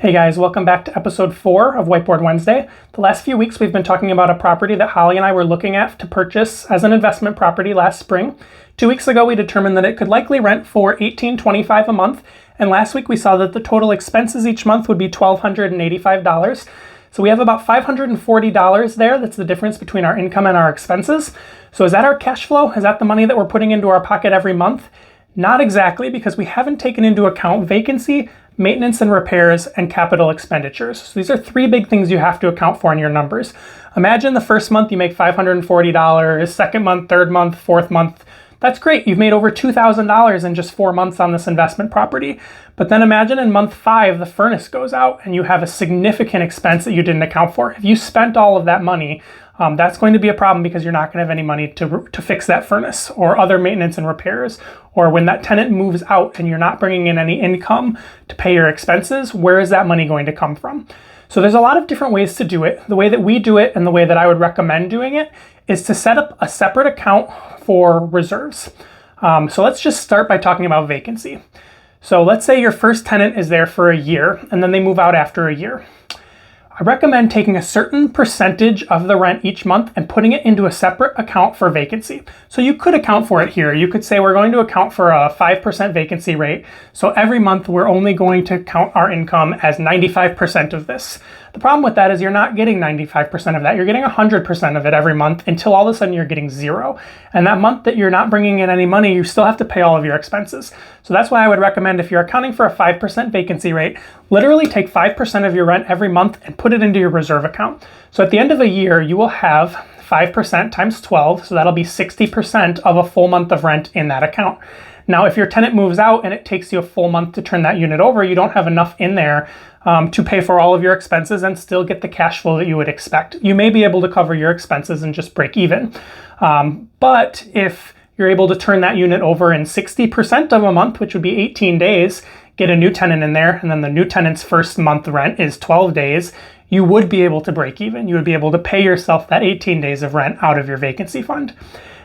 Hey guys, welcome back to episode 4 of Whiteboard Wednesday. The last few weeks we've been talking about a property that Holly and I were looking at to purchase as an investment property last spring. 2 weeks ago we determined that it could likely rent for $18.25 a month, and last week we saw that the total expenses each month would be $1,285. So we have about $540 there. That's the difference between our income and our expenses. So is that our cash flow? Is that the money that we're putting into our pocket every month? Not exactly, because we haven't taken into account vacancy, maintenance and repairs, and capital expenditures. So these are 3 big things you have to account for in your numbers. Imagine the first month you make $540, second month, third month, fourth month. That's great. You've made over $2,000 in just 4 months on this investment property. But then imagine in month 5, the furnace goes out and you have a significant expense that you didn't account for. If you spent all of that money, that's going to be a problem because you're not going to have any money to fix that furnace or other maintenance and repairs. Or when that tenant moves out and you're not bringing in any income to pay your expenses, where is that money going to come from? So there's a lot of different ways to do it. The way that we do it and the way that I would recommend doing it is to set up a separate account for reserves. So let's just start by talking about vacancy. So let's say your first tenant is there for a year and then they move out after a year. I recommend taking a certain percentage of the rent each month and putting it into a separate account for vacancy. So you could account for it here. You could say we're going to account for a 5% vacancy rate. So every month we're only going to count our income as 95% of this. The problem with that is you're not getting 95% of that. You're getting 100% of it every month until all of a sudden you're getting 0. And that month that you're not bringing in any money, you still have to pay all of your expenses. So that's why I would recommend, if you're accounting for a 5% vacancy rate, literally take 5% of your rent every month and put it into your reserve account. So at the end of a year, you will have 5% times 12, so that'll be 60% of a full month of rent in that account. Now, if your tenant moves out and it takes you a full month to turn that unit over, you don't have enough in there to pay for all of your expenses and still get the cash flow that you would expect. You may be able to cover your expenses and just break even. But if you're able to turn that unit over in 60% of a month, which would be 18 days, get a new tenant in there, and then the new tenant's first month rent is 12 days, you would be able to break even. You would be able to pay yourself that 18 days of rent out of your vacancy fund.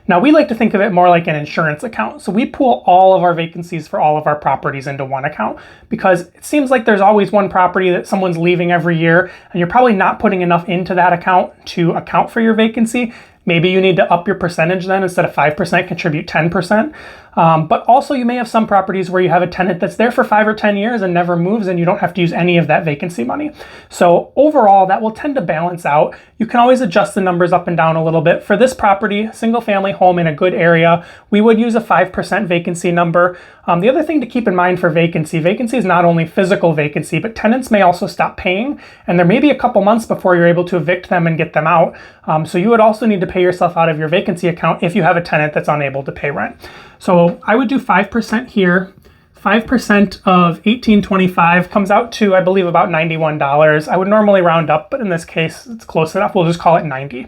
Now, we like to think of it more like an insurance account. So we pool all of our vacancies for all of our properties into one account, because it seems like there's always one property that someone's leaving every year, and you're probably not putting enough into that account to account for your vacancy. Maybe you need to up your percentage then. Instead of 5%, contribute 10%. But also you may have some properties where you have a tenant that's there for 5 or 10 years and never moves, and you don't have to use any of that vacancy money. So overall, that will tend to balance out. You can always adjust the numbers up and down a little bit. For this property, single family home in a good area, we would use a 5% vacancy number. The other thing to keep in mind for vacancy is not only physical vacancy, but tenants may also stop paying, and there may be a couple months before you're able to evict them and get them out. So you would also need to pay yourself out of your vacancy account if you have a tenant that's unable to pay rent. So I would do 5% here. 5% of $18.25 comes out to, I believe, about $91. I would normally round up, but in this case, it's close enough. We'll just call it 90.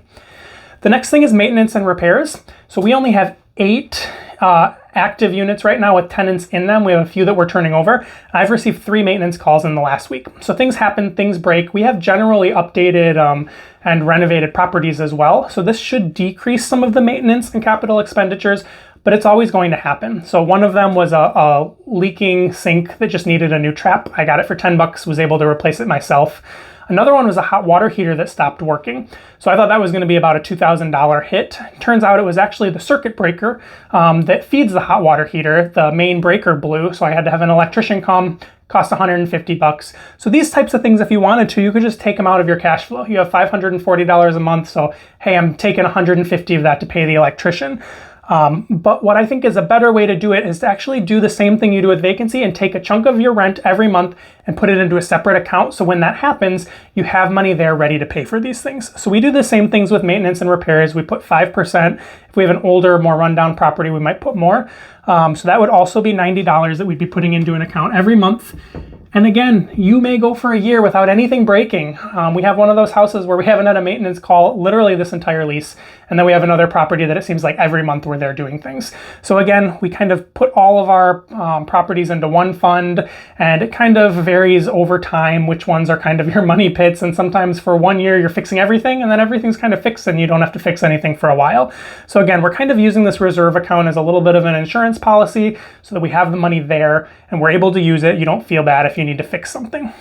The next thing is maintenance and repairs. So we only have 8 active units right now with tenants in them. We have a few that we're turning over. I've received 3 maintenance calls in the last week. So things happen, things break. We have generally updated and renovated properties as well. So this should decrease some of the maintenance and capital expenditures, but it's always going to happen. So one of them was a leaking sink that just needed a new trap. I got it for $10, was able to replace it myself. Another one was a hot water heater that stopped working. So I thought that was going to be about a $2,000 hit. Turns out it was actually the circuit breaker that feeds the hot water heater. The main breaker blew, so I had to have an electrician come. Cost $150. So these types of things, if you wanted to, you could just take them out of your cash flow. You have $540 a month, so hey, I'm taking $150 of that to pay the electrician. But what I think is a better way to do it is to actually do the same thing you do with vacancy and take a chunk of your rent every month and put it into a separate account. So when that happens, you have money there ready to pay for these things. So we do the same things with maintenance and repairs. We put 5%. If we have an older, more rundown property, we might put more. So that would also be $90 that we'd be putting into an account every month. And again, you may go for a year without anything breaking. We have one of those houses where we haven't had a maintenance call literally this entire lease. And then we have another property that it seems like every month we're there doing things. So again, we kind of put all of our properties into one fund, and it kind of varies over time which ones are kind of your money pits. And sometimes for 1 year, you're fixing everything, and then everything's kind of fixed and you don't have to fix anything for a while. So again, we're kind of using this reserve account as a little bit of an insurance policy so that we have the money there and we're able to use it. You don't feel bad if you need to fix something.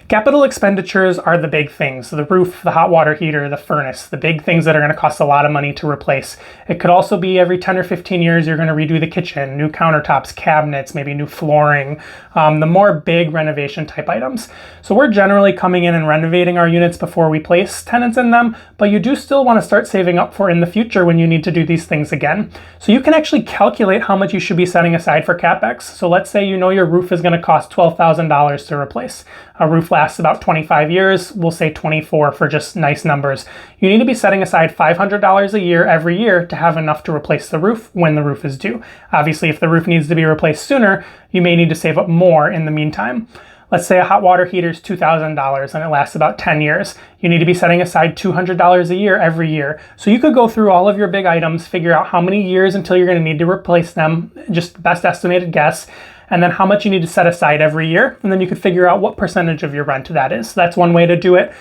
Capital expenditures are the big things: the roof, the hot water heater, the furnace, the big things that are going to cost a lot of money to replace. It could also be every 10 or 15 years you're going to redo the kitchen, new countertops, cabinets, maybe new flooring, the more big renovation type items. So we're generally coming in and renovating our units before we place tenants in them, but you do still want to start saving up for in the future when you need to do these things again. So you can actually calculate how much you should be setting aside for CapEx. So let's say you know your roof is going to cost $12,000 to replace. A roof lasts about 25 years. We'll say 24 for just nice numbers. You need to be setting aside $500 a year every year to have enough to replace the roof when the roof is due. Obviously, if the roof needs to be replaced sooner, you may need to save up more in the meantime. Let's say a hot water heater is $2,000 and it lasts about 10 years. You need to be setting aside $200 a year every year. So you could go through all of your big items, figure out how many years until you're going to need to replace them, just best estimated guess, and then how much you need to set aside every year. And then you could figure out what percentage of your rent that is. That's one way to do it.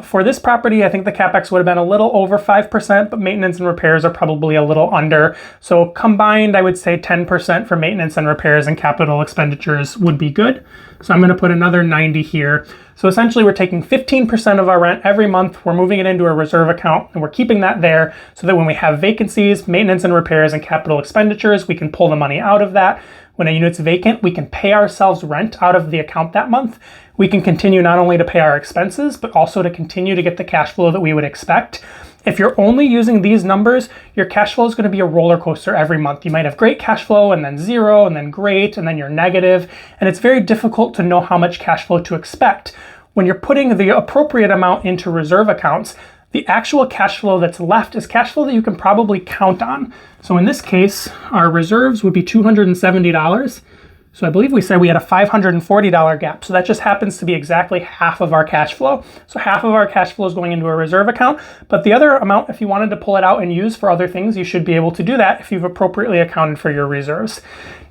For this property, I think the CapEx would have been a little over 5%, but maintenance and repairs are probably a little under. So combined, I would say 10% for maintenance and repairs and capital expenditures would be good. So I'm going to put another 90 here. So essentially we're taking 15% of our rent every month, we're moving it into a reserve account, and we're keeping that there so that when we have vacancies, maintenance and repairs and capital expenditures, we can pull the money out of that. When a unit's vacant, we can pay ourselves rent out of the account that month. We can continue not only to pay our expenses, but also to continue to get the cash flow that we would expect. If you're only using these numbers, your cash flow is going to be a roller coaster every month. You might have great cash flow and then zero and then great and then you're negative. And it's very difficult to know how much cash flow to expect. When you're putting the appropriate amount into reserve accounts, the actual cash flow that's left is cash flow that you can probably count on. So in this case, our reserves would be $270. So I believe we said we had a $540 gap. So that just happens to be exactly half of our cash flow. So half of our cash flow is going into a reserve account, but the other amount, if you wanted to pull it out and use for other things, you should be able to do that if you've appropriately accounted for your reserves.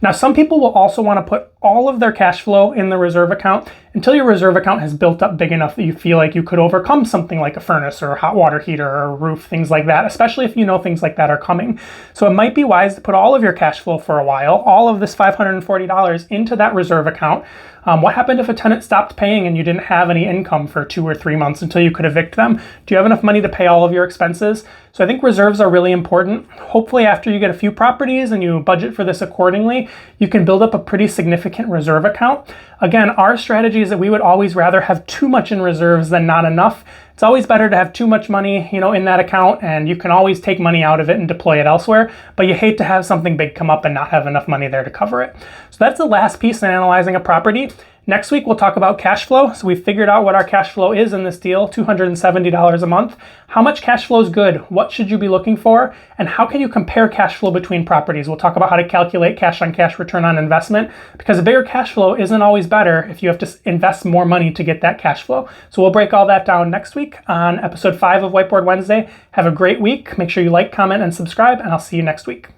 Now, some people will also want to put all of their cash flow in the reserve account until your reserve account has built up big enough that you feel like you could overcome something like a furnace or a hot water heater or a roof, things like that, especially if you know things like that are coming. So it might be wise to put all of your cash flow for a while, all of this $540 into that reserve account. What happened if a tenant stopped paying and you didn't have any income for 2 or 3 months until you could evict them? Do you have enough money to pay all of your expenses? So I think reserves are really important. Hopefully after you get a few properties and you budget for this accordingly, you can build up a pretty significant reserve account. Again, our strategy is that we would always rather have too much in reserves than not enough. It's always better to have too much money, in that account, and you can always take money out of it and deploy it elsewhere, but you hate to have something big come up and not have enough money there to cover it. So that's the last piece in analyzing a property. Next week, we'll talk about cash flow. So we've figured out what our cash flow is in this deal, $270 a month. How much cash flow is good? What should you be looking for? And how can you compare cash flow between properties? We'll talk about how to calculate cash on cash return on investment, because a bigger cash flow isn't always better if you have to invest more money to get that cash flow. So we'll break all that down next week on episode 5 of Whiteboard Wednesday. Have a great week. Make sure you like, comment, and subscribe, and I'll see you next week.